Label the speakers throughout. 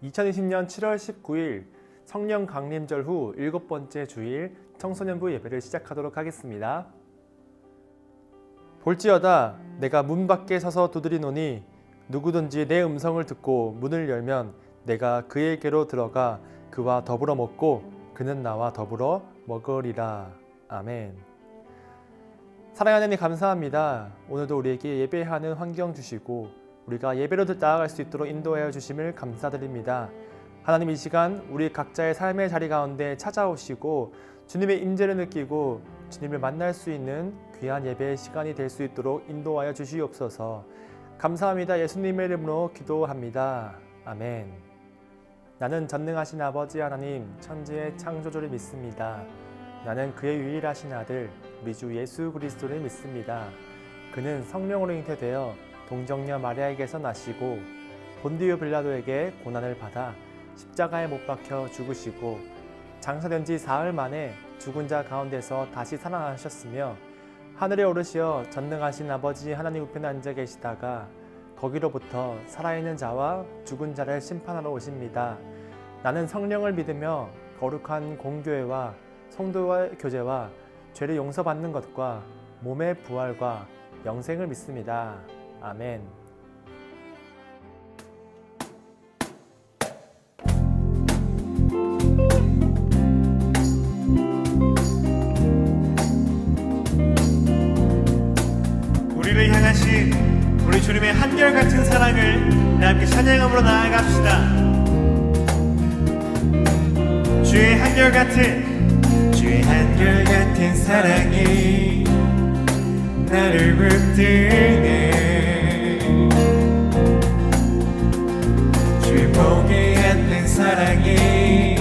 Speaker 1: (2020년 7월 19일) 성령 강림절 후 7번째 주일 청소년부 예배를 시작하도록 하겠습니다. 볼지어다 내가 문 밖에 서서 두드리노니 누구든지 내 음성을 듣고 문을 열면 내가 그에게로 들어가 그와 더불어 먹고 그는 나와 더불어 먹으리라. 아멘. 사랑하는 하나님 감사합니다. 오늘도 우리에게 예배하는 환경 주시고 우리가 예배로 나아갈 수 있도록 인도하여 주심을 감사드립니다. 하나님, 이 시간 우리 각자의 삶의 자리 가운데 찾아오시고 주님의 임재를 느끼고 주님을 만날 수 있는 귀한 예배의 시간이 될 수 있도록 인도하여 주시옵소서. 감사합니다. 예수님의 이름으로 기도합니다. 아멘. 나는 전능하신 아버지 하나님, 천지의 창조주를 믿습니다. 나는 그의 유일하신 아들 우리 주 예수 그리스도를 믿습니다. 그는 성령으로 잉태되어 동정녀 마리아에게서 나시고 본디오 빌라도에게 고난을 받아 십자가에 못 박혀 죽으시고 장사된 지 사흘 만에 죽은 자 가운데서 다시 살아나셨으며 하늘에 오르시어 전능하신 아버지 하나님 우편에 앉아 계시다가 거기로부터 살아있는 자와 죽은 자를 심판하러 오십니다. 나는 성령을 믿으며 거룩한 공교회와 성도의 교제와 죄를 용서받는 것과 몸의 부활과 영생을 믿습니다. 아멘.
Speaker 2: 우리를 향하신 우리 주님의 한결같은 사랑을 함께 찬양함으로 나아갑시다. 주의 한결같은 사랑이 나를 붙드네. 주의 복이 않는 사랑이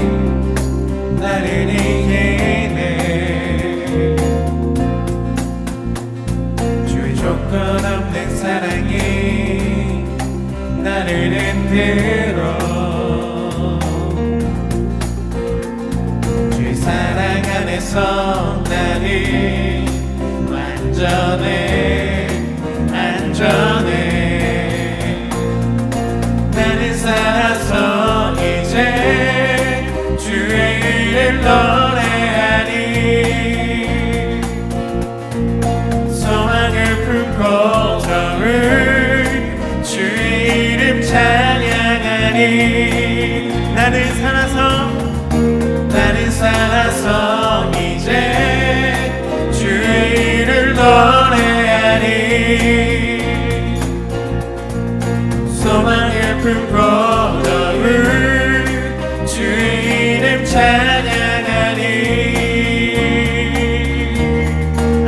Speaker 2: 나를 이기네. 주의 조건 없는 사랑이 나를 흔들어. 주의 사랑 안에서 나는 안전해. 나는 살아서 이제 주의 이름 노래하니. 소망을 품고 더울 주의 이름 찬양하니. 나는 살아서 이제 주의 이름 노래하니. 소망을 품고 더울 주의 이름 찬양하니.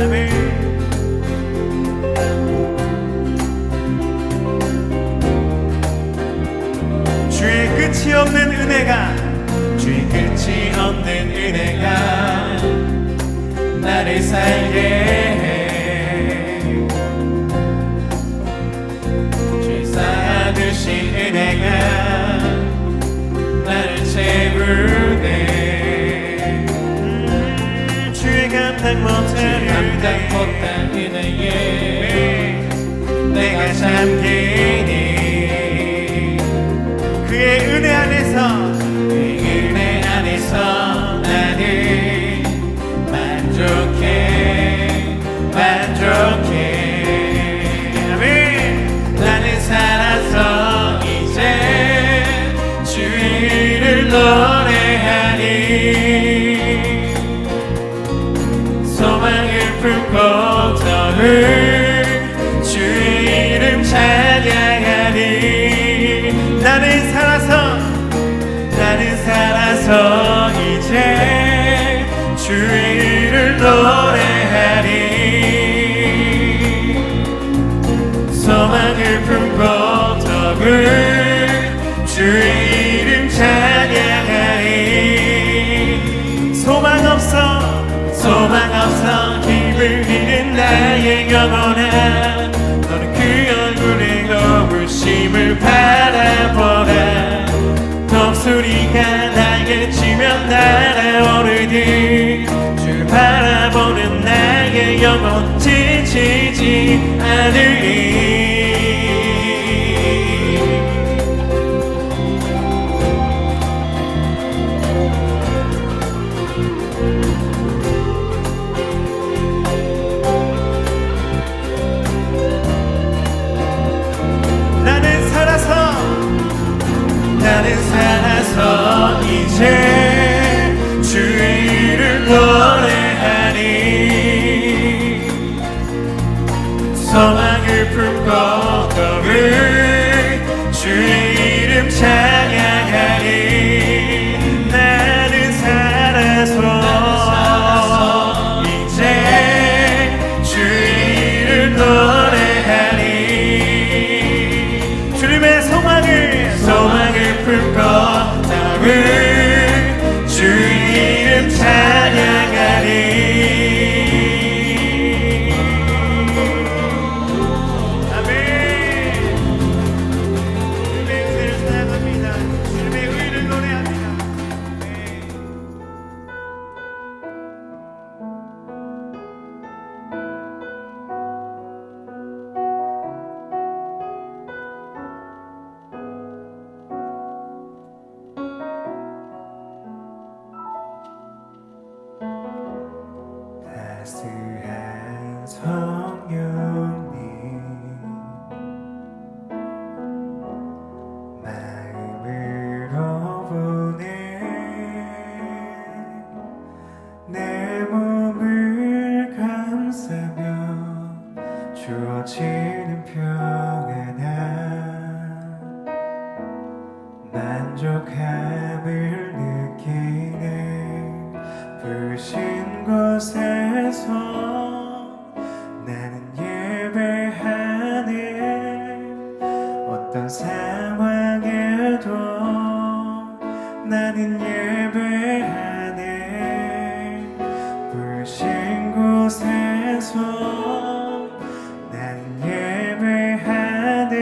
Speaker 2: 아멘. 주의 끝이 없는 은혜가 나를 살게 해. 주의 쌓아두신 은혜가 나를 채우네. 주의 감당 못한 은혜에 내가 잠기니. 그의 은혜 안에서 나는 만족해. 아멘. 나는 살아서 이제 주의 이름 노래하니. 소망을 품고 더울 주의 이름 찬양하니. 나는 살아서 이제 주의 이름 노래하니. 소망을 품고 더울 주의 이름 찬양하니. 소망 없어 힘을 잃은 나의 영혼아, 너는 그 얼굴에 거울시 주님을 바라보라 독수리가 날개치며 날아오르듯 주 바라보는 나의 영혼 지치지 않으리 나는 살아서 이제 주의 이름을 노래하니 소망을 품고 걸을 주의 이름 찬양하니 나는 살아서 이제 주의 이름 노래하니 주님의 소망을 품고 나를 주의 이름 찬양하리 아멘. 주님의 은혜를 찬양합니다. 주님의 의를 노래합니다. 따스한 성령님 마음으로 보내 내 몸을 감싸며 주어지는 평안함 만족함을 느끼네 부신 곳에서 나는 예배하네 어떤 상황에도 나는 예배하네 부신 곳에서 나는 예배하네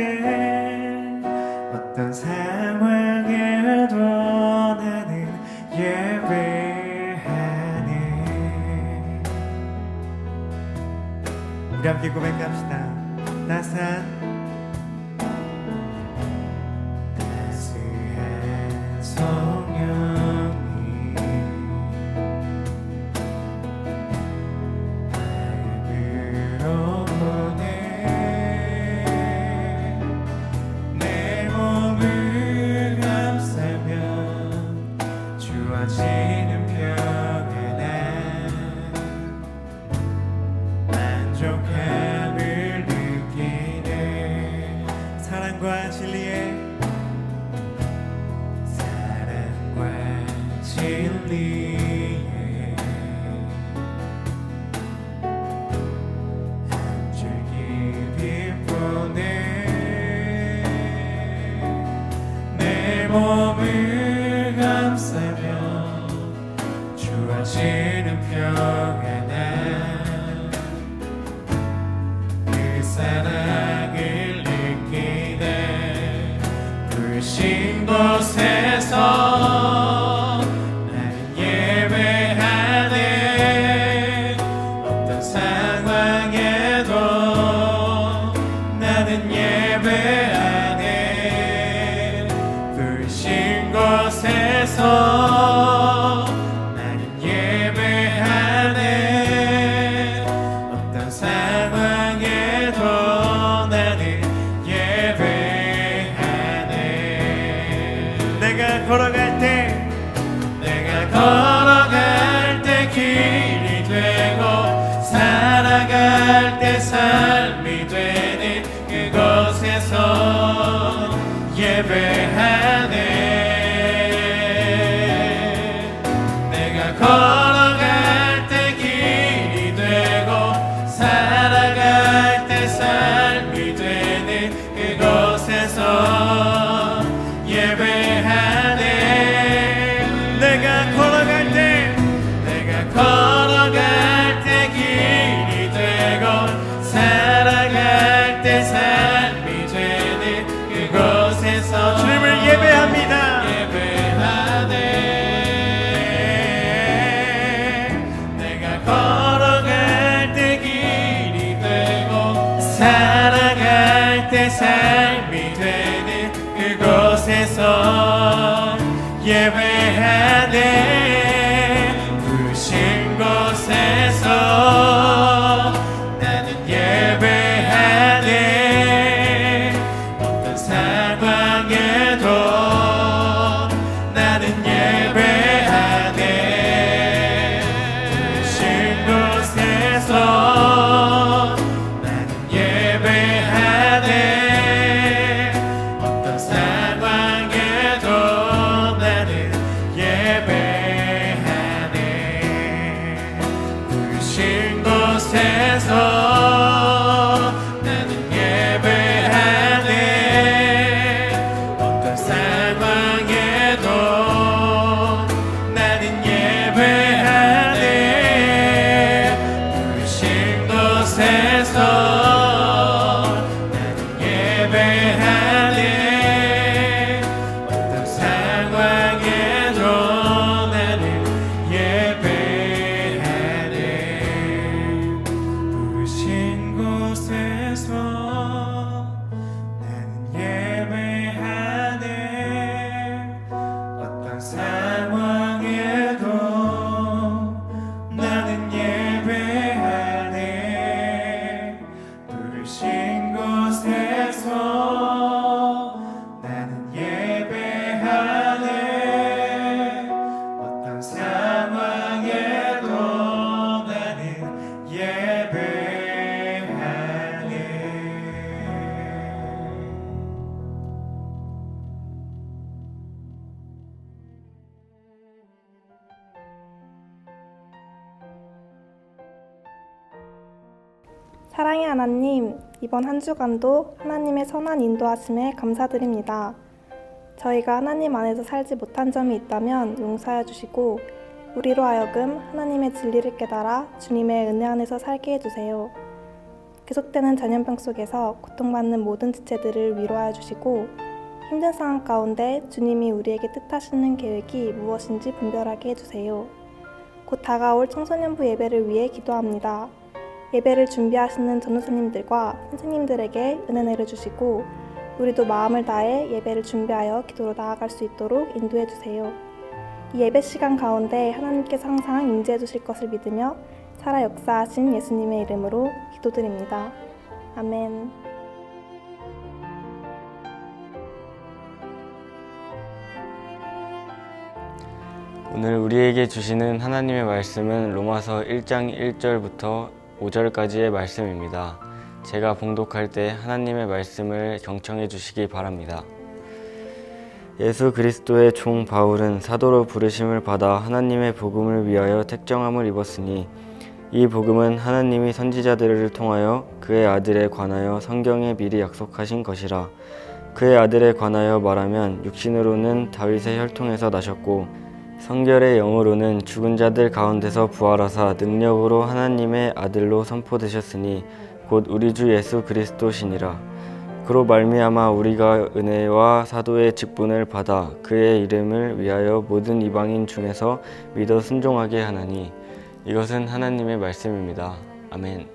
Speaker 2: 어떤 상황에도 나는 예배하네 우리 함께 고백합시다. 따스한 성령님 마음으로 보내 내 몸을 감싸며 주어지는 평안함 만족함을 느끼네 사랑과 진리에 한 줄기 빛 보내 내 몸을 감싸며 주어지는 평안함 그 사랑을 느끼네 불신 곳에서 나는 예배하네 불신 곳에서 나는 예배하네 어떤 상황에도 나는 예배하네 내가 걸어갈 때 길이 되고 살아갈 때 삶이 되는 그곳에서 예배하네 내가 걸어갈 때 길이 되고 살아갈 때 삶이 되는 그곳에서 예배하네 내가 걸어갈 때 길이 되고 살아갈 때 삶이 되는 곳에서 예배하네. 부르신 곳에서 나는 예배하네. 어떤 상황에도 나는 예배하네. 부르신 곳에서 나는 예배하네. 어떤 상황에도 나는 예배하네. 부르신 곳에서 나는 예배하네. 어떤 상황에도 나는 예배하네. 부르신 곳에서 나는 예배하네. 어떤 상황에도 나는 예배하네. 부르신 곳에서 나는 예배하네. 어떤 상황에도 나는 예배하네. 부르신 곳에서 나는 예배하네. 어떤 상황에도 나는 예배하네.
Speaker 3: 사랑의 하나님, 이번 한 주간도 하나님의 선한 인도하심에 감사드립니다. 저희가 하나님 안에서 살지 못한 점이 있다면 용서하여 주시고 우리로 하여금 하나님의 진리를 깨달아 주님의 은혜 안에서 살게 해주세요. 계속되는 전염병 속에서 고통받는 모든 지체들을 위로하여 주시고 힘든 상황 가운데 주님이 우리에게 뜻하시는 계획이 무엇인지 분별하게 해주세요. 곧 다가올 청소년부 예배를 위해 기도합니다. 예배를 준비하시는 전도사님들과 선생님들에게 은혜 내려주시고 우리도 마음을 다해 예배를 준비하여 기도로 나아갈 수 있도록 인도해 주세요. 이 예배 시간 가운데 하나님께서 항상 임재해 주실 것을 믿으며 살아 역사하신 예수님의 이름으로 기도드립니다. 아멘.
Speaker 4: 오늘 우리에게 주시는 하나님의 말씀은 로마서 1장 1절부터 5절까지의 말씀입니다. 제가 봉독할 때 하나님의 말씀을 경청해 주시기 바랍니다. 예수 그리스도의 종 바울은 사도로 부르심을 받아 하나님의 복음을 위하여 택정함을 입었으니 이 복음은 하나님이 선지자들을 통하여 그의 아들에 관하여 성경에 미리 약속하신 것이라. 그의 아들에 관하여 말하면 육신으로는 다윗의 혈통에서 나셨고 성결의 영으로는 죽은 자들 가운데서 부활하사 능력으로 하나님의 아들로 선포되셨으니 곧 우리 주 예수 그리스도시니라. 그로 말미암아 우리가 은혜와 사도의 직분을 받아 그의 이름을 위하여 모든 이방인 중에서 믿어 순종하게 하나니 이것은 하나님의 말씀입니다. 아멘.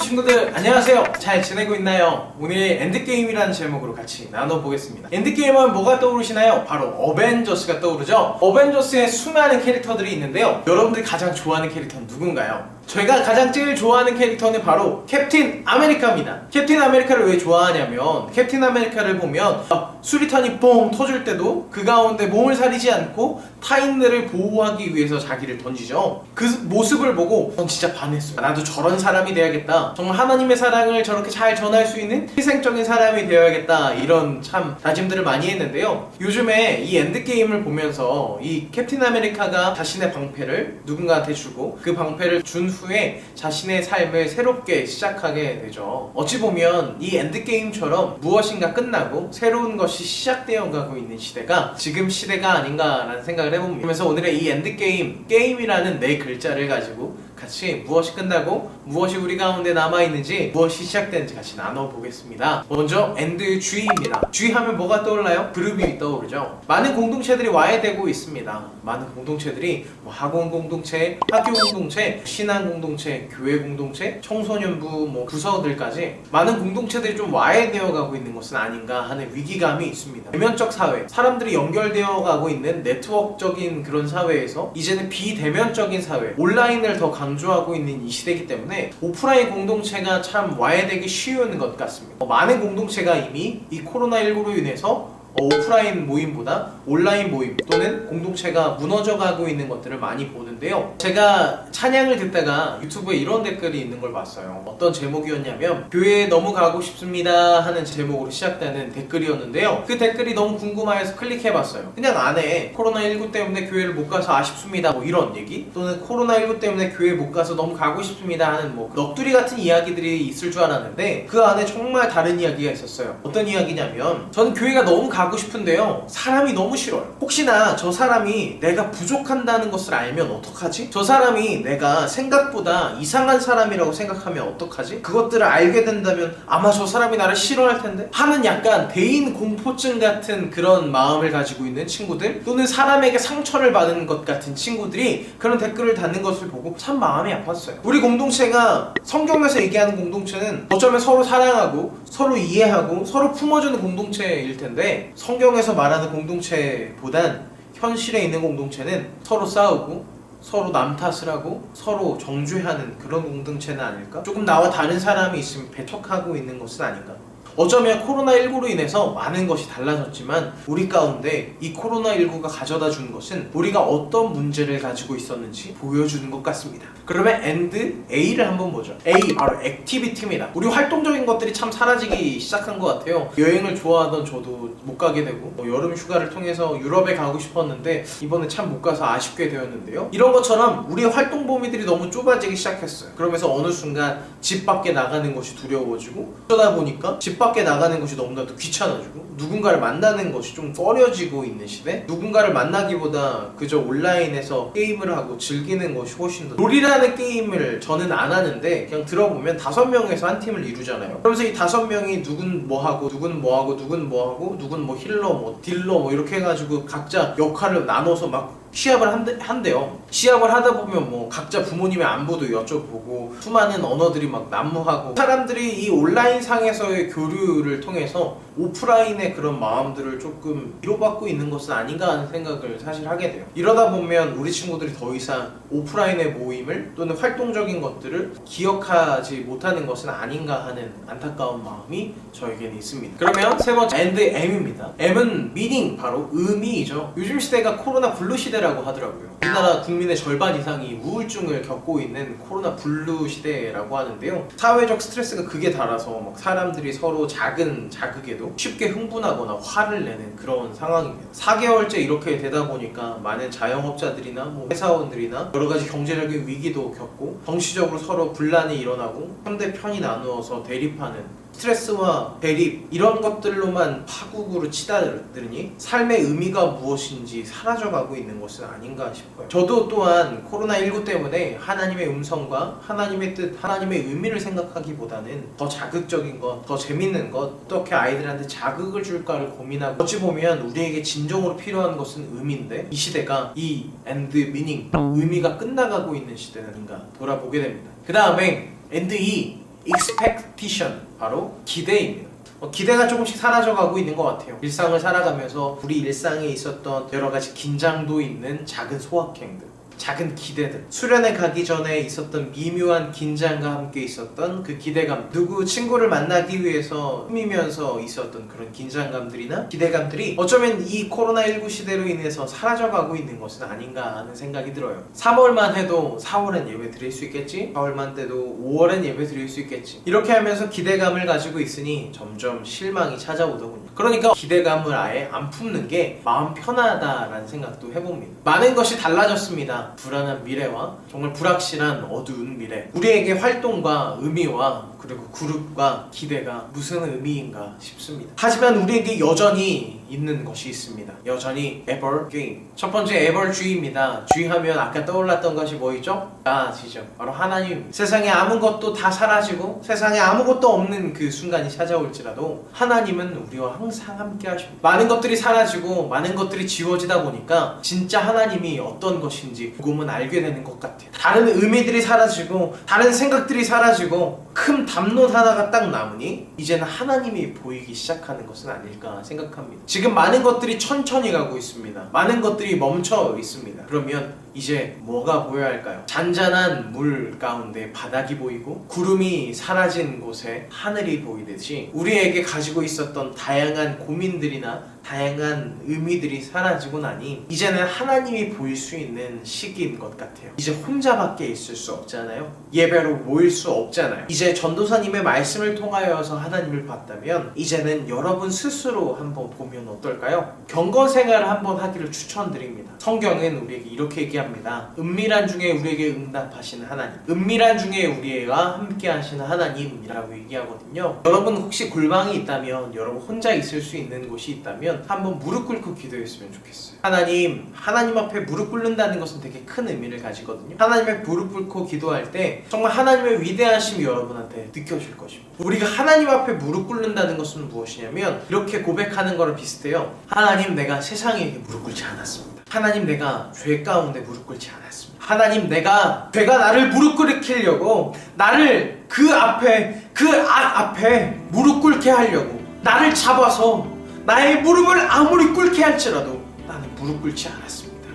Speaker 5: 친구들 안녕하세요. 잘 지내고 있나요? 오늘 엔드게임이라는 제목으로 같이 나눠보겠습니다. 엔드게임은 뭐가 떠오르시나요? 바로 어벤져스가 떠오르죠. 어벤져스에 수많은 캐릭터들이 있는데요. 여러분들이 가장 좋아하는 캐릭터는 누군가요? 저희가 가장 제일 좋아하는 캐릭터는 바로 캡틴 아메리카입니다. 캡틴 아메리카를 왜 좋아하냐면 캡틴 아메리카를 보면 수리탄이 뻥 터질 때도 그 가운데 몸을 사리지 않고 타인들을 보호하기 위해서 자기를 던지죠. 그 모습을 보고 전 진짜 반했어요. 나도 저런 사람이 돼야겠다. 정말 하나님의 사랑을 저렇게 잘 전할 수 있는 희생적인 사람이 되어야겠다. 이런 참 다짐들을 많이 했는데요. 요즘에 이 엔드게임을 보면서 이 캡틴 아메리카가 자신의 방패를 누군가한테 주고 그 방패를 준 후에 자신의 삶을 새롭게 시작하게 되죠. 어찌 보면 이 엔드게임처럼 무엇인가 끝나고 새로운 것이 시작되어 가고 있는 시대가 지금 시대가 아닌가라는 생각을 해봅니다. 그러면서 오늘의 이 엔드게임, 게임이라는 네 글자를 가지고 같이 무엇이 끝나고 무엇이 우리 가운데 남아있는지 무엇이 시작되는지 같이 나눠보겠습니다. 먼저 엔드 G입니다. G 하면 뭐가 떠올라요? 그룹이 떠오르죠. 많은 공동체들이 와해되고 있습니다. 많은 공동체들이 학원 공동체, 학교 공동체, 신앙 공동체, 교회 공동체, 청소년부, 뭐 부서들까지 많은 공동체들이 좀 와해되어 가고 있는 것은 아닌가 하는 위기감이 있습니다. 대면적 사회, 사람들이 연결되어 가고 있는 네트워크적인 그런 사회에서 이제는 비대면적인 사회, 온라인을 더 강조하고 있는 이 시대이기 때문에 오프라인 공동체가 참 와해되기 쉬운 것 같습니다. 많은 공동체가 이미 이 코로나19로 인해서 오프라인 모임보다 온라인 모임 또는 공동체가 무너져가고 있는 것들을 많이 보는데요. 제가 찬양을 듣다가 유튜브에 이런 댓글이 있는 걸 봤어요. 어떤 제목이었냐면 교회에 너무 가고 싶습니다 하는 제목으로 시작되는 댓글이었는데요. 그 댓글이 너무 궁금해서 클릭해봤어요. 그냥 안에 코로나19 때문에 교회를 못 가서 아쉽습니다 뭐 이런 얘기, 또는 코로나19 때문에 교회 못 가서 너무 가고 싶습니다 하는 뭐 넋두리 같은 이야기들이 있을 줄 알았는데 그 안에 정말 다른 이야기가 있었어요. 어떤 이야기냐면, 저는 교회가 너무 가고 싶은데요, 사람이 너무 싫어요. 혹시나 저 사람이 내가 부족한다는 것을 알면 어떡하지? 저 사람이 내가 생각보다 이상한 사람이라고 생각하면 어떡하지? 그것들을 알게 된다면 아마 저 사람이 나를 싫어할 텐데 하는 약간 대인 공포증 같은 그런 마음을 가지고 있는 친구들, 또는 사람에게 상처를 받은 것 같은 친구들이 그런 댓글을 달는 것을 보고 참 마음이 아팠어요. 우리 공동체가 성경에서 얘기하는 공동체는 어쩌면 서로 사랑하고 서로 이해하고 서로 품어주는 공동체일 텐데, 성경에서 말하는 공동체보단 현실에 있는 공동체는 서로 싸우고 서로 남 탓을 하고 서로 정죄하는 그런 공동체는 아닐까? 조금 나와 다른 사람이 있으면 배척하고 있는 것은 아닌가? 어쩌면 코로나19로 인해서 많은 것이 달라졌지만 우리 가운데 이 코로나19가 가져다 준 것은 우리가 어떤 문제를 가지고 있었는지 보여주는 것 같습니다. 그러면 and A를 한번 보죠. A, 바로 액티비티입니다. 우리 활동적인 것들이 참 사라지기 시작한 것 같아요. 여행을 좋아하던 저도 못 가게 되고, 여름 휴가를 통해서 유럽에 가고 싶었는데 이번에 참 못 가서 아쉽게 되었는데요. 이런 것처럼 우리의 활동 범위들이 너무 좁아지기 시작했어요. 그러면서 어느 순간 집 밖에 나가는 것이 두려워지고, 그러다 보니까 집 밖에 나가는 것이 너무나도 귀찮아지고 누군가를 만나는 것이 좀 꺼려지고 있는 시대, 누군가를 만나기보다 그저 온라인에서 게임을 하고 즐기는 것이 훨씬 더, 롤이라는 게임을 저는 안 하는데 그냥 들어보면 5명에서 한 팀을 이루잖아요. 그러면서 이 5명이 누군 뭐하고 누군 뭐하고 누군 뭐하고 누군 뭐 힐러 뭐 딜러 뭐 이렇게 해가지고 각자 역할을 나눠서 막 시합을 한대요. 시합을 하다 보면 뭐 각자 부모님의 안부도 여쭤보고 수많은 언어들이 막 난무하고, 사람들이 이 온라인 상에서의 교류를 통해서 오프라인의 그런 마음들을 조금 위로받고 있는 것은 아닌가 하는 생각을 사실 하게 돼요. 이러다 보면 우리 친구들이 더 이상 오프라인의 모임을 또는 활동적인 것들을 기억하지 못하는 것은 아닌가 하는 안타까운 마음이 저에게는 있습니다. 그러면 세 번째 and M입니다. M은 meaning, 바로 의미이죠. 요즘 시대가 코로나 블루 시대라고 하더라고요. 우리나라 국민의 절반 이상이 우울증을 겪고 있는 코로나 블루 시대라고 하는데요. 사회적 스트레스가 극에 달아서 막 사람들이 서로 작은 자극에도 쉽게 흥분하거나 화를 내는 그런 상황입니다. 4개월째 이렇게 되다 보니까 많은 자영업자들이나 뭐 회사원들이나 여러 가지 경제적인 위기도 겪고 정치적으로 서로 분란이 일어나고 상대편이 나누어서 대립하는 스트레스와 대립, 이런 것들로만 파국으로 치달으니 삶의 의미가 무엇인지 사라져가고 있는 것은 아닌가 싶어요. 저도 또한 코로나19 때문에 하나님의 음성과 하나님의 뜻, 하나님의 의미를 생각하기보다는 더 자극적인 것, 더 재밌는 것, 어떻게 아이들한테 자극을 줄까를 고민하고, 어찌 보면 우리에게 진정으로 필요한 것은 의미인데 이 시대가 이 and meaning, 의미가 끝나가고 있는 시대는 아닌가 돌아보게 됩니다. 그 다음에 and E, expectation, 바로 기대입니다. 기대가 조금씩 사라져가고 있는 것 같아요. 일상을 살아가면서 우리 일상에 있었던 여러 가지 긴장도 있는 작은 소확행들, 작은 기대들, 수련회 가기 전에 있었던 미묘한 긴장과 함께 있었던 그 기대감, 누구 친구를 만나기 위해서 꾸미면서 있었던 그런 긴장감들이나 기대감들이 어쩌면 이 코로나19 시대로 인해서 사라져가고 있는 것은 아닌가 하는 생각이 들어요. 3월만 해도 4월엔 예배 드릴 수 있겠지, 4월만 돼도 5월엔 예배 드릴 수 있겠지, 이렇게 하면서 기대감을 가지고 있으니 점점 실망이 찾아오더군요. 그러니까 기대감을 아예 안 품는 게 마음 편하다라는 생각도 해봅니다. 많은 것이 달라졌습니다. 불안한 미래와 정말 불확실한 어두운 미래, 우리에게 활동과 의미와 그리고 그룹과 기대가 무슨 의미인가 싶습니다. 하지만 우리에게 여전히 있는 것이 있습니다. 여전히 ever game. 첫 번째 ever G입니다. G 하면 아까 떠올랐던 것이 뭐이죠? God이죠. 바로 하나님. 세상에 아무것도 다 사라지고 세상에 아무것도 없는 그 순간이 찾아올지라도 하나님은 우리와 항상 함께 하십니다. 많은 것들이 사라지고 많은 것들이 지워지다 보니까 진짜 하나님이 어떤 것인지, 조금은 알게 되는 것 같아요. 다른 의미들이 사라지고 다른 생각들이 사라지고 큰 담론 하나가 딱 남으니 이제는 하나님이 보이기 시작하는 것은 아닐까 생각합니다. 지금 많은 것들이 천천히 가고 있습니다. 많은 것들이 멈춰 있습니다. 그러면 이제 뭐가 보여야 할까요? 잔잔한 물 가운데 바닥이 보이고 구름이 사라진 곳에 하늘이 보이듯이 우리에게 가지고 있었던 다양한 고민들이나 다양한 의미들이 사라지고 나니 이제는 하나님이 보일 수 있는 시기인 것 같아요. 이제 혼자밖에 있을 수 없잖아요. 예배로 모일 수 없잖아요. 이제 전도사님의 말씀을 통하여서 하나님을 봤다면 이제는 여러분 스스로 한번 보면 어떨까요? 경건 생활을 한번 하기를 추천드립니다. 성경은 우리에게 이렇게 얘기합니다. 은밀한 중에 우리에게 응답하시는 하나님, 은밀한 중에 우리가 함께 하시는 하나님이라고 얘기하거든요. 여러분 혹시 골방이 있다면, 여러분 혼자 있을 수 있는 곳이 있다면 한번 무릎 꿇고 기도했으면 좋겠어요. 하나님 앞에 무릎 꿇는다는 것은 되게 큰 의미를 가지거든요. 하나님 앞에 무릎 꿇고 기도할 때 정말 하나님의 위대하심이 여러분한테 느껴질 것입니다. 우리가 하나님 앞에 무릎 꿇는다는 것은 무엇이냐면 이렇게 고백하는 거랑 비슷해요. 하나님, 내가 세상에게 무릎 꿇지 않았습니다. 하나님, 내가 죄 가운데 무릎 꿇지 않았습니다. 하나님, 죄가 나를 무릎 꿇히려고 나를 그 악 앞에 무릎 꿇게 하려고 나를 잡아서 나의 무릎을 아무리 꿇게 할지라도 나는 무릎 꿇지 않았습니다.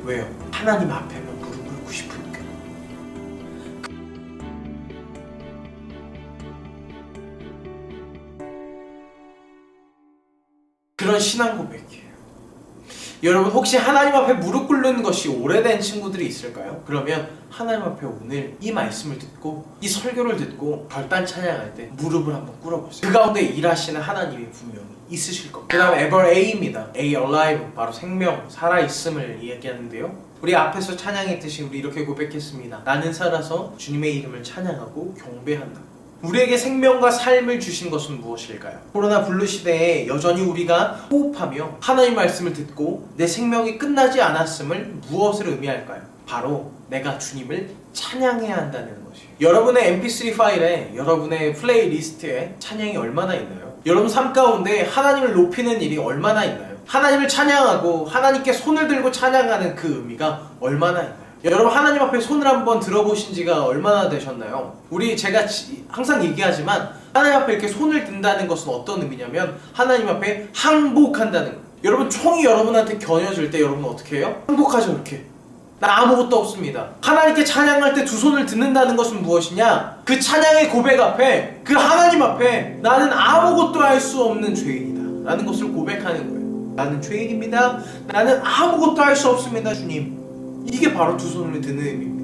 Speaker 5: 왜요? 하나님 앞에만 무릎 꿇고 싶으니까. 그런 신앙 고백이에요. 여러분 혹시 하나님 앞에 무릎 꿇는 것이 오래된 친구들이 있을까요? 그러면 하나님 앞에 오늘 이 말씀을 듣고 이 설교를 듣고 결단 찬양할 때 무릎을 한번 꿇어보세요. 그 가운데 일하시는 하나님이 분명히 있으실 겁니다. 그 다음 ever A입니다. A alive, 바로 생명, 살아있음을 이야기하는데요. 우리 앞에서 찬양했듯이 우리 이렇게 고백했습니다. 나는 살아서 주님의 이름을 찬양하고 경배한다. 우리에게 생명과 삶을 주신 것은 무엇일까요? 코로나 블루 시대에 여전히 우리가 호흡하며 하나님 말씀을 듣고 내 생명이 끝나지 않았음을 무엇을 의미할까요? 바로 내가 주님을 찬양해야 한다는 것이에요. 여러분의 mp3 파일에, 여러분의 플레이리스트에 찬양이 얼마나 있나요? 여러분 삶 가운데 하나님을 높이는 일이 얼마나 있나요? 하나님을 찬양하고 하나님께 손을 들고 찬양하는 그 의미가 얼마나 있나요? 여러분 하나님 앞에 손을 한번 들어보신 지가 얼마나 되셨나요? 제가 항상 얘기하지만 하나님 앞에 이렇게 손을 든다는 것은 어떤 의미냐면 하나님 앞에 항복한다는 거예요. 여러분 총이 여러분한테 겨눠질 때 여러분 어떻게 해요? 항복하죠. 이렇게 나 아무것도 없습니다. 하나님께 찬양할 때 두 손을 듣는다는 것은 무엇이냐? 그 찬양의 고백 앞에, 그 하나님 앞에 나는 아무것도 할 수 없는 죄인이다 라는 것을 고백하는 거예요. 나는 죄인입니다. 나는 아무것도 할 수 없습니다, 주님. 이게 바로 두 손을 드는 의미입니다.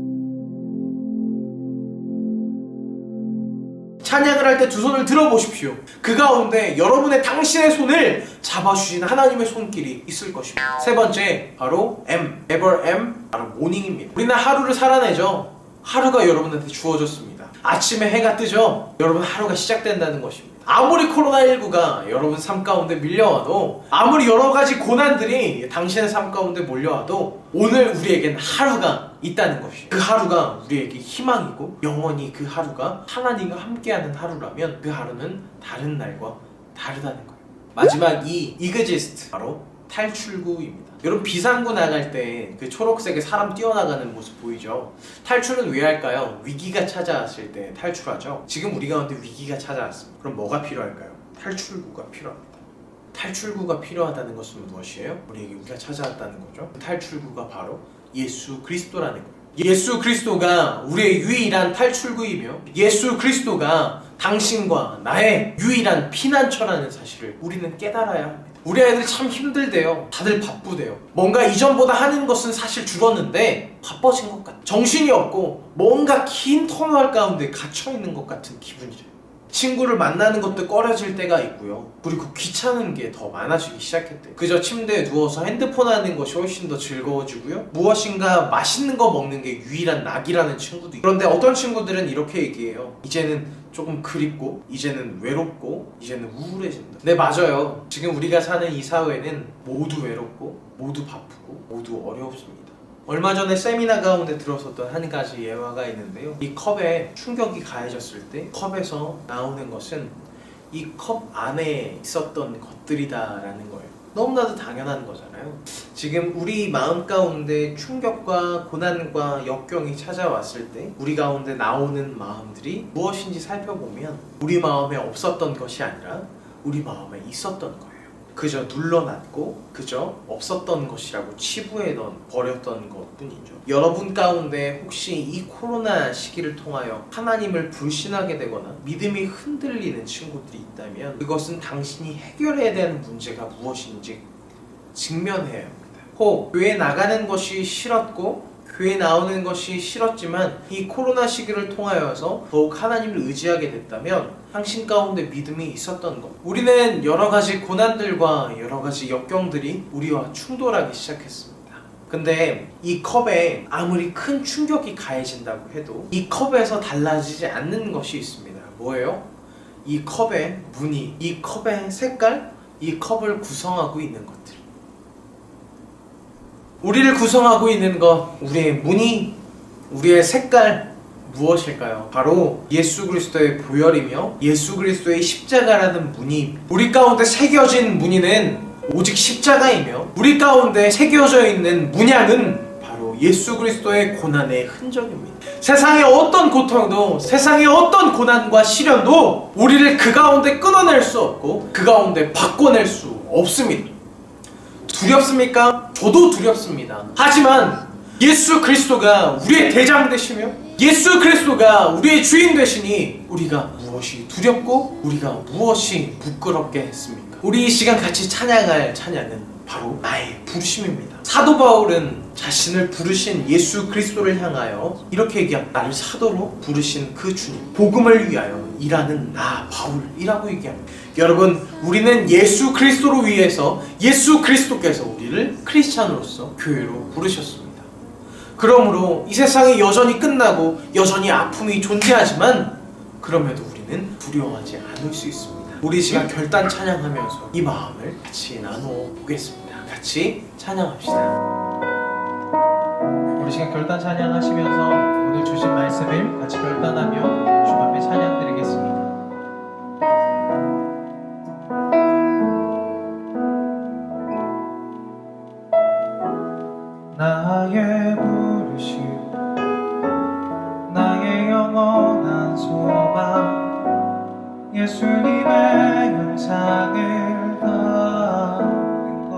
Speaker 5: 찬양을 할 때 두 손을 들어보십시오. 그 가운데 여러분의 당신의 손을 잡아주시는 하나님의 손길이 있을 것입니다. 세 번째, 바로 M, ever M, 바로 모닝입니다. 우리는 하루를 살아내죠. 하루가 여러분한테 주어졌습니다. 아침에 해가 뜨죠. 여러분 하루가 시작된다는 것입니다. 아무리 코로나19가 여러분 삶 가운데 밀려와도, 아무리 여러 가지 고난들이 당신의 삶 가운데 몰려와도 오늘 우리에겐 하루가 있다는 것이에요. 그 하루가 우리에게 희망이고 영원히 그 하루가 하나님과 함께하는 하루라면 그 하루는 다른 날과 다르다는 거예요. 마지막 exist, 바로 탈출구입니다. 여러분 비상구 나갈 때 그 초록색의 사람 뛰어나가는 모습 보이죠? 탈출은 왜 할까요? 위기가 찾아왔을 때 탈출하죠. 지금 우리 가운데 위기가 찾아왔습니다. 그럼 뭐가 필요할까요? 탈출구가 필요합니다. 탈출구가 필요하다는 것은 무엇이에요? 우리가 찾아왔다는 거죠. 탈출구가 바로 예수 그리스도라는 거예요. 예수 그리스도가 우리의 유일한 탈출구이며 예수 그리스도가 당신과 나의 유일한 피난처라는 사실을 우리는 깨달아야 합니다. 우리 아이들이 참 힘들대요. 다들 바쁘대요. 뭔가 이전보다 하는 것은 사실 줄었는데 바빠진 것 같아. 정신이 없고 뭔가 긴 터널 가운데 갇혀있는 것 같은 기분이래요. 친구를 만나는 것도 꺼려질 때가 있고요. 그리고 귀찮은 게 더 많아지기 시작했대요. 그저 침대에 누워서 핸드폰 하는 것이 훨씬 더 즐거워지고요. 무엇인가 맛있는 거 먹는 게 유일한 낙이라는 친구도 있고. 그런데 어떤 친구들은 이렇게 얘기해요. 이제는 조금 그립고, 이제는 외롭고, 이제는 우울해진다. 네, 맞아요. 지금 우리가 사는 이 사회는 모두 외롭고, 모두 바쁘고, 모두 어렵습니다. 얼마 전에 세미나 가운데 들었었던 한 가지 예화가 있는데요. 이 컵에 충격이 가해졌을 때 컵에서 나오는 것은 이 컵 안에 있었던 것들이다라는 거예요. 너무나도 당연한 거잖아요. 지금 우리 마음 가운데 충격과 고난과 역경이 찾아왔을 때 우리 가운데 나오는 마음들이 무엇인지 살펴보면 우리 마음에 없었던 것이 아니라 우리 마음에 있었던 거예요. 그저 눌러놨고 그저 없었던 것이라고 치부해던 버렸던 것뿐이죠. 여러분 가운데 혹시 이 코로나 시기를 통하여 하나님을 불신하게 되거나 믿음이 흔들리는 친구들이 있다면 그것은 당신이 해결해야 되는 문제가 무엇인지 직면해야 합니다. 혹 교회 나가는 것이 싫었고 교회 나오는 것이 싫었지만 이 코로나 시기를 통하여서 더욱 하나님을 의지하게 됐다면 당신 가운데 믿음이 있었던 것. 우리는 여러 가지 고난들과 여러 가지 역경들이 우리와 충돌하기 시작했습니다. 근데 이 컵에 아무리 큰 충격이 가해진다고 해도 이 컵에서 달라지지 않는 것이 있습니다. 뭐예요? 이 컵의 무늬, 이 컵의 색깔, 이 컵을 구성하고 있는 것들. 우리를 구성하고 있는 것, 우리의 무늬, 우리의 색깔 무엇일까요? 바로 예수 그리스도의 보혈이며 예수 그리스도의 십자가라는 무늬. 우리 가운데 새겨진 무늬는 오직 십자가이며 우리 가운데 새겨져 있는 문양은 바로 예수 그리스도의 고난의 흔적입니다. 세상의 어떤 고통도 세상의 어떤 고난과 시련도 우리를 그 가운데 끊어낼 수 없고 그 가운데 바꿔낼 수 없습니다. 두렵습니까? 저도 두렵습니다. 하지만 예수 그리스도가 우리의 대장 되시며 예수 그리스도가 우리의 주인 되시니 우리가 무엇이 두렵고 우리가 무엇이 부끄럽게 했습니까? 우리 이 시간 같이 찬양할 찬양은 바로 나의 부르심입니다. 사도 바울은 자신을 부르신 예수 그리스도를 향하여 이렇게 얘기합니다. 나를 사도로 부르신 그 주님, 복음을 위하여 일하는 나 바울이라고 얘기합니다. 여러분, 우리는 예수 그리스도로 위해서 예수 그리스도께서 우리를 크리스찬으로서 교회로 부르셨습니다. 그러므로 이 세상이 여전히 끝나고 여전히 아픔이 존재하지만 그럼에도 우리는 두려워하지 않을 수 있습니다. 우리 시간 결단 찬양하면서 이 마음을 같이 나누어 보겠습니다. 같이 찬양합시다. 우리 시간 결단 찬양하시면서 오늘 주신 말씀을 같이 결단하며 주 앞에 찬양 드리겠습니다. 나의 부르심, 나의 영원한 소망, 예수님의 영상을 담는 것,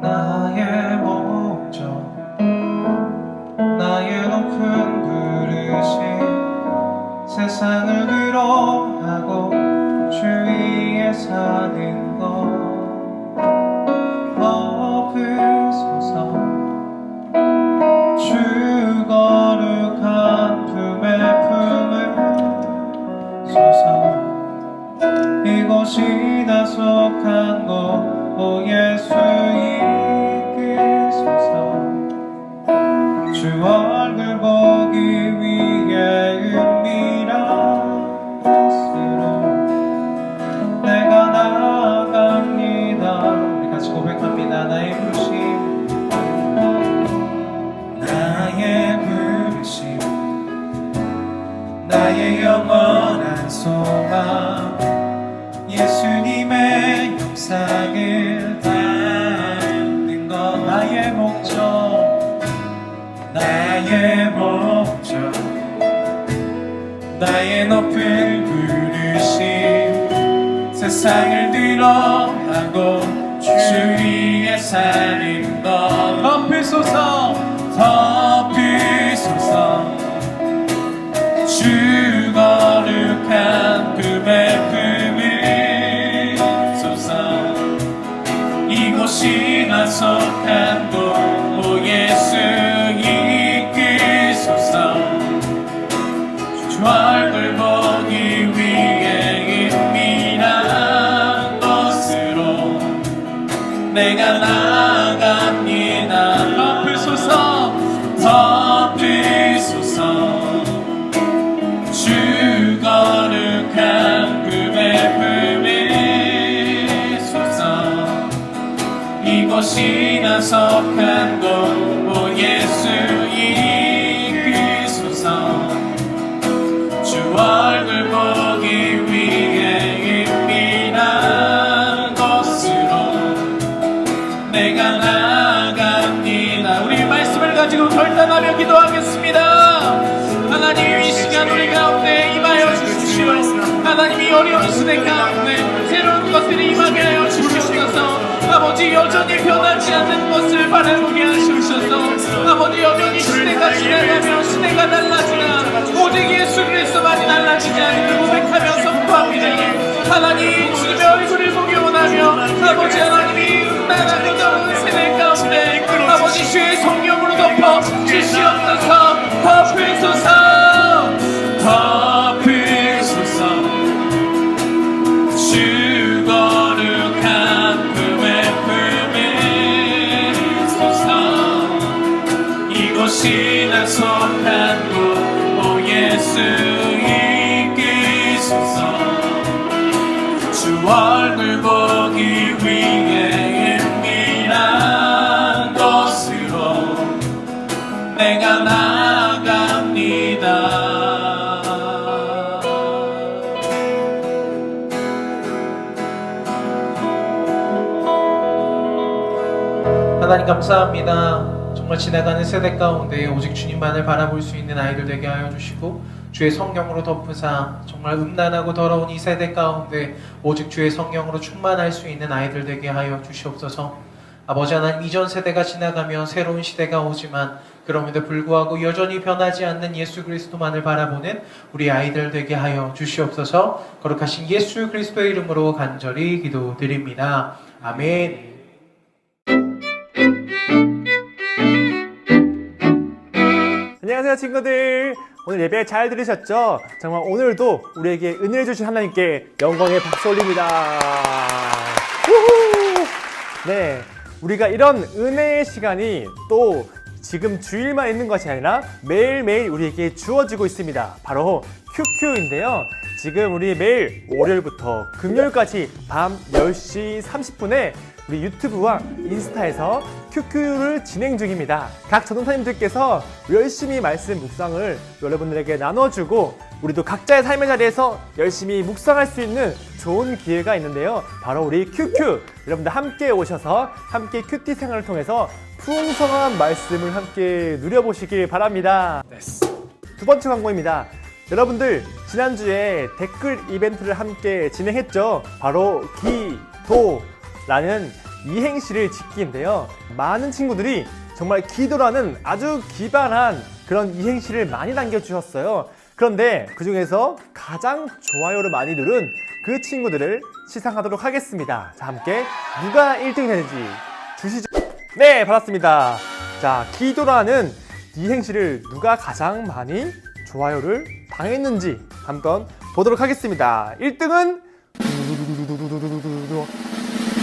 Speaker 5: 나의 목적, 나의 높은 부르심, 세상을 위로하고 주 위에 사는 것. 엎으소서 주 거룩한 품에 품으소서 이곳이 나 속한 곳 오 예수 이끄소서 주 얼굴 보기 위해 은밀한 곳으로 내가 나아갑니다. 우리 같이 고백합니다. 나의 부르심, 나의 부르심, 나의 영원한 소망, 예수님의 영상을 담는 것, 나의 목적, 나의 목적, 나의 높은 부르심, 세상을 뒤로하고 주 위에 사는 것. 덮으소서 덮으소서 주 거룩한 품에 품으소서 이곳이 나 속한 곳 오 예수 이끄소서 주 얼굴 보기 위해 은밀한 곳으로 내가 나아갑니다. 덮으소서
Speaker 6: 가지고 결단하며 기도하겠습니다. 하나님, 이 시간 우리 가운데 임하여 주십시오. 하나님이 어려운 시대 가운데 새로운 것들이 임하게 하여 주시옵소서. 아버지, 여전히 변하지 않는 것을 바라보게 하시옵소서. 아버지, 여전히 시대가 지나가며 시대가 달라지나 오직 예수 그리스도만이 달라지지 않는 고백하며 선포합니다. 하나님, 주님의 얼굴을 보기 원하며 아버지 하나님이 나라고 더러운 세대 가운데 아버지 주의 성령으로 덮어 주시옵소서. 덮으소서, 덮으소서. 주 거룩한 품에 품으소서. 이곳이 나 속한 곳, 오 예수 이끄소서. 주 얼굴 보기 위해 은밀한 곳으로 내가 나아갑니다.
Speaker 5: 하나님 감사합니다. 정말 지나가는 세대 가운데 오직 주님만을 바라볼 수 있는 아이들 되게 하여 주시고 주의 성령으로 덮으사 정말 음란하고 더러운 이 세대 가운데 오직 주의 성령으로 충만할 수 있는 아이들 되게 하여 주시옵소서. 아버지 하나님, 이전 세대가 지나가며 새로운 시대가 오지만 그럼에도 불구하고 여전히 변하지 않는 예수 그리스도만을 바라보는 우리 아이들 되게 하여 주시옵소서. 거룩하신 예수 그리스도의 이름으로 간절히 기도드립니다. 아멘.
Speaker 1: 안녕하세요 친구들. 오늘 예배 잘 들으셨죠? 정말 오늘도 우리에게 은혜를 주신 하나님께 영광의 박수 올립니다. 우후! 네, 우리가 이런 은혜의 시간이 또 지금 주일만 있는 것이 아니라 매일매일 우리에게 주어지고 있습니다. 바로 큐큐인데요. 지금 우리 매일 월요일부터 금요일까지 밤 10시 30분에 우리 유튜브와 인스타에서 큐큐를 진행 중입니다. 각 전도사님들께서 열심히 말씀 묵상을 여러분들에게 나눠주고 우리도 각자의 삶의 자리에서 열심히 묵상할 수 있는 좋은 기회가 있는데요. 바로 우리 큐큐! 여러분들 함께 오셔서 함께 큐티 생활을 통해서 풍성한 말씀을 함께 누려보시길 바랍니다. 두 번째 광고입니다. 여러분들 지난주에 댓글 이벤트를 함께 진행했죠. 바로 기도라는 이행시를 짓기인데요. 많은 친구들이 정말 기도라는 아주 기발한 그런 이행시를 많이 남겨주셨어요. 그런데 그 중에서 가장 좋아요를 많이 누른 그 친구들을 시상하도록 하겠습니다. 자, 함께 누가 1등이 되는지 주시죠. 네, 받았습니다. 자, 기도라는 이행시를 누가 가장 많이 좋아요를 당했는지 한번 보도록 하겠습니다. 1등은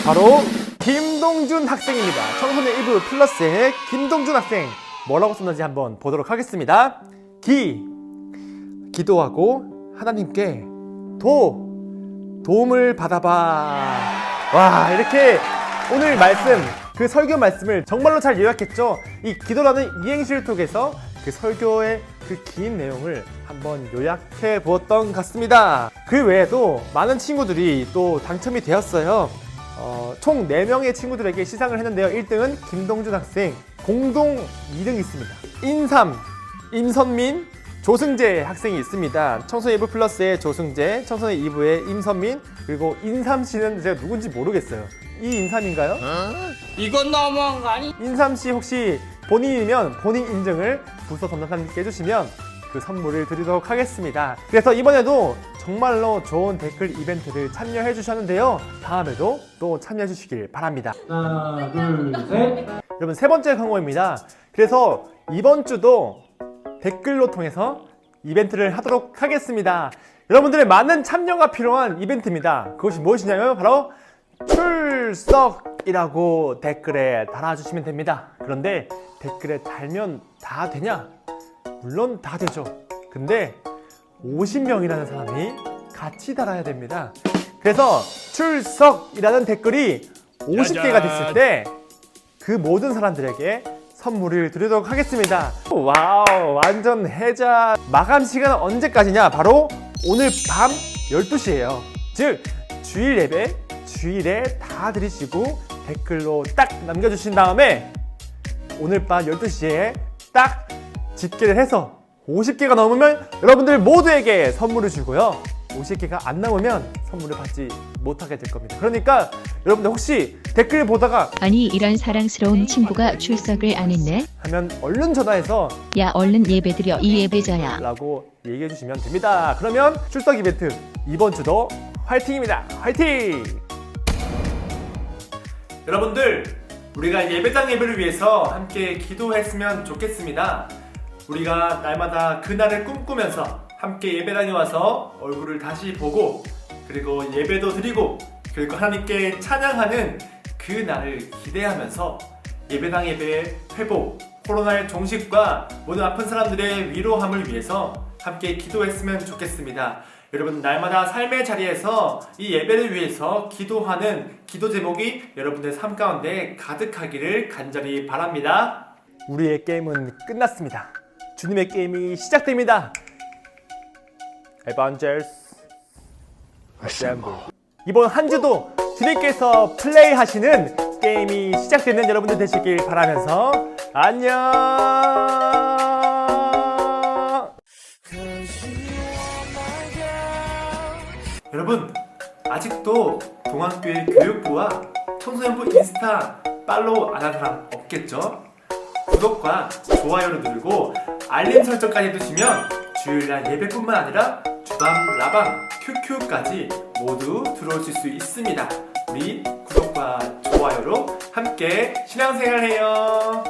Speaker 1: 바로 김동준 학생입니다. 청소년 1부 플러스의 김동준 학생. 뭐라고 썼는지 한번 보도록 하겠습니다. 기도하고 하나님께 도움을 받아봐. 와, 이렇게 오늘 말씀, 그 설교 말씀을 정말로 잘 요약했죠. 이 기도라는 이행시를 통해서 그 설교의 그 긴 내용을 한번 요약해 보았던 것 같습니다. 그 외에도 많은 친구들이 또 당첨이 되었어요. 총 4명의 친구들에게 시상을 했는데요. 1등은 김동준 학생, 공동 2등이 있습니다. 인삼, 임선민, 조승재 학생이 있습니다. 청소년 1부 플러스의 조승재, 청소년 2부의 임선민, 그리고 인삼씨는 제가 누군지 모르겠어요. 이 인삼인가요?
Speaker 6: 이건 너무한 거 아니?
Speaker 1: 인삼씨 혹시 본인이면 본인 인증을 부서 전도사님께 해주시면 그 선물을 드리도록 하겠습니다. 그래서 이번에도 정말로 좋은 댓글 이벤트를 참여해 주셨는데요. 다음에도 또 참여해 주시길 바랍니다.
Speaker 5: 하나, 둘, 셋.
Speaker 1: 여러분, 세 번째 광고입니다. 그래서 이번 주도 댓글로 통해서 이벤트를 하도록 하겠습니다. 여러분들의 많은 참여가 필요한 이벤트입니다. 그것이 무엇이냐면 바로 출석이라고 댓글에 달아주시면 됩니다. 그런데 댓글에 달면 다 되냐? 물론 다 되죠. 근데 50명이라는 사람이 같이 달아야 됩니다. 그래서 출석이라는 댓글이 50개가 됐을 때 그 모든 사람들에게 선물을 드리도록 하겠습니다. 와우, 완전 해자. 마감 시간은 언제까지냐? 바로 오늘 밤 12시예요. 즉 주일 예배 주일에 다 드리시고 댓글로 딱 남겨주신 다음에 오늘 밤 12시에 딱 집계를 해서 50개가 넘으면 여러분들 모두에게 선물을 주고요. 50개가 안 남으면 선물을 받지 못하게 될 겁니다. 그러니까 여러분들 혹시 댓글 보다가
Speaker 7: 아니 이런 사랑스러운 친구가 출석을 안 했네.
Speaker 1: 하면 얼른 전화해서
Speaker 7: 야 얼른 예배드려 이 예배자야.
Speaker 1: 라고 얘기해 주시면 됩니다. 그러면 출석 이벤트 이번 주도 화이팅입니다. 화이팅! 여러분들 우리가 예배당 예배를 위해서 함께 기도했으면 좋겠습니다. 우리가 날마다 그날을 꿈꾸면서 함께 예배당에 와서 얼굴을 다시 보고 그리고 예배도 드리고 그리고 하나님께 찬양하는 그 날을 기대하면서 예배당 예배의 회복, 코로나의 종식과 모든 아픈 사람들의 위로함을 위해서 함께 기도했으면 좋겠습니다. 여러분 날마다 삶의 자리에서 이 예배를 위해서 기도하는 기도 제목이 여러분들 삶 가운데 가득하기를 간절히 바랍니다. 우리의 게임은 끝났습니다. 주님의 게임이 시작됩니다. 에반젤스 어셈블. 이번 한 주도 주님께서 플레이하시는 게임이 시작되는 여러분들 되시길 바라면서 안녕. 여러분 아직도 동안교회 교육부와 청소년부 인스타 팔로우 안 한 사람 없겠죠? 구독과 좋아요를 누르고 알림 설정까지 해두시면 주일날 예배뿐만 아니라 주밤, 라방, 큐큐까지 모두 들어오실 수 있습니다. 우리 구독과 좋아요로 함께 신앙생활해요.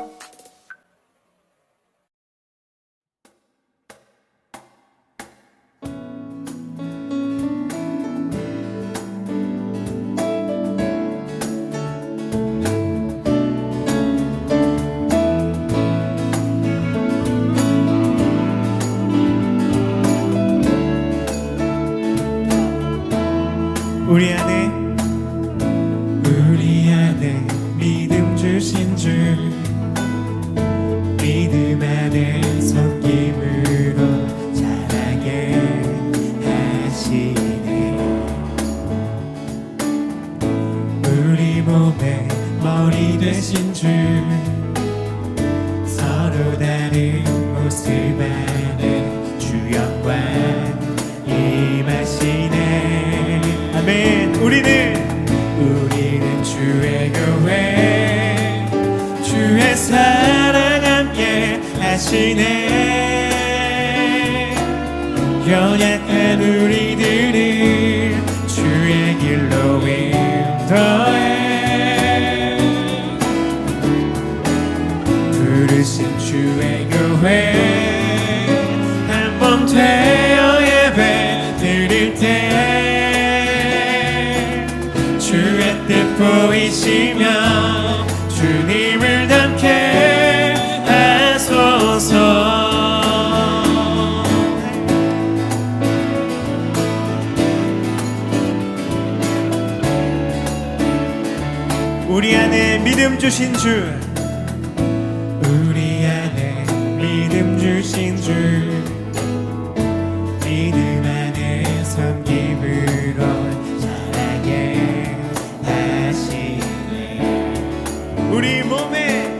Speaker 2: 우리 안에 믿음 주신 줄 믿음 안에 섬김으로 자라게 하시네. 우리 몸에 머리 되신 줄 서로 다른 모습 안에 주 영광 임하시네. 아멘. 우리는 주의 교회 주의 사랑 함께 하시네. 연약한 우리들을 주의 길로 인도해. 부르신 주의 교회 한 몸 되어 예배 드릴 때 주의 뜻 보이시며 주님을 닮게 하소서. 우리 안에 믿음 주신 주 우리 안에 믿음 주신 주 믿음 안에 섬김으로 자라게 우리 몸에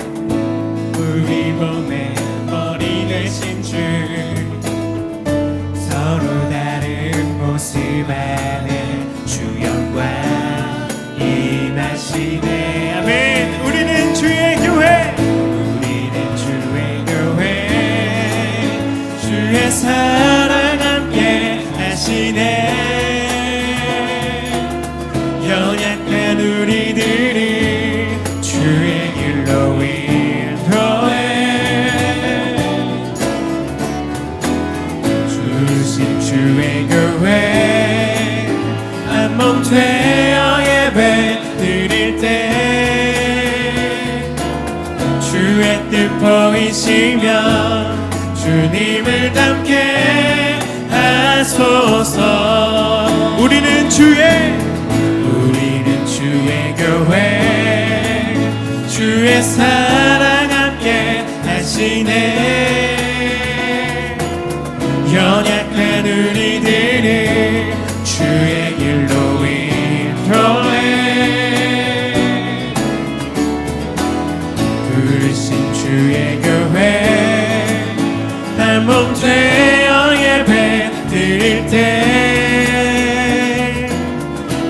Speaker 2: 머리 되신 줄 서로 다른 모습 안에 주 영광 임하시네. 아멘. 우리는 주의 교회 주의 사랑 함께 하시네. 연약한 우리들을 주의 길로 인도해. 주신 주의 교회 한 몸 되어 예배 드릴 때 주의 뜻 보이시며 주님을 닮게 하소서. 우리는 주의 교회 주의 사랑 함께 하시네. 연약한 우리들을 주의 길로 인도해. 부르신 주의 교회 되어 예배 드릴 때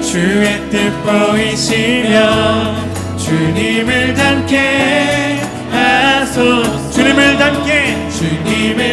Speaker 2: 주의 뜻 보이시며 주님을 닮게 하소서 주님을 닮게 주님을